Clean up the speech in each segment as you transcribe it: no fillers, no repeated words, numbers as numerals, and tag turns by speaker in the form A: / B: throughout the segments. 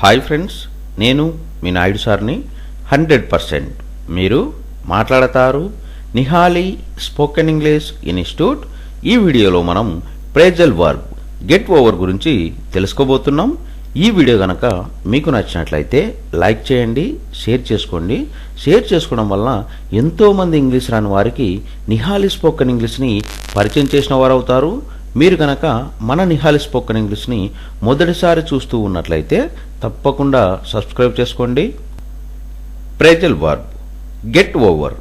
A: Hi friends, నేను మీ నాయుడు సార్ని. 100% మీరు మాట్లాడతారు నిహాలి స్పోకెన్ ఇంగ్లీష్ ఇన్స్టిట్యూట్. ఈ వీడియోలో మనం ప్రేజల్ వర్బ్ గెట్ ఓవర్ గురించి తెలుసుకోబోతున్నాం. ఈ వీడియో కనుక మీకు నచ్చినట్లయితే లైక్ చేయండి, షేర్ చేసుకోండి. షేర్ చేసుకోవడం వలన ఎంతోమంది ఇంగ్లీష్ రాని వారికి నిహాలి స్పోకెన్ ఇంగ్లీష్ని పరిచయం చేసిన వారు అవుతారు. మీరు కనుక మన నిహాలి స్పోకెన్ ఇంగ్లీష్ని మొదటిసారి చూస్తూ ఉన్నట్లయితే తప్పకుండా సబ్స్క్రైబ్ చేసుకోండి. Phrasal verb get over.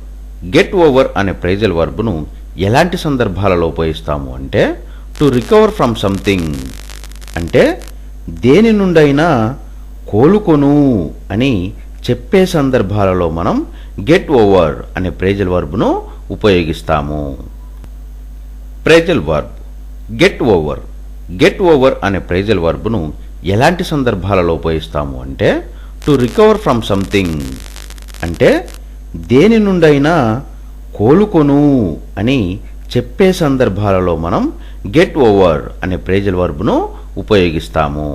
A: Get over అనే ప్రేజల్ వర్బ్ను ఎలాంటి సందర్భాలలో ఉపయోగిస్తాము అంటే, టు రికవర్ ఫ్రమ్ సంథింగ్ అంటే దేని నుండైనా కోలుకొను అని చెప్పే సందర్భాలలో మనం గెట్ ఓవర్ అనే ప్రేజల్ వర్బ్ను ఉపయోగిస్తాము. Phrasal verb get over. Get over అనే ప్రేజల్ వర్బ్ను ఎలాంటి సందర్భాలలో ఉపయోగిస్తాము అంటే, టు రికవర్ ఫ్రమ్ సంథింగ్ అంటే దేని నుండైనా కోలుకొను అని చెప్పే సందర్భాలలో మనం గెట్ ఓవర్ అనే ప్రేజల్ వర్బ్ను ఉపయోగిస్తాము.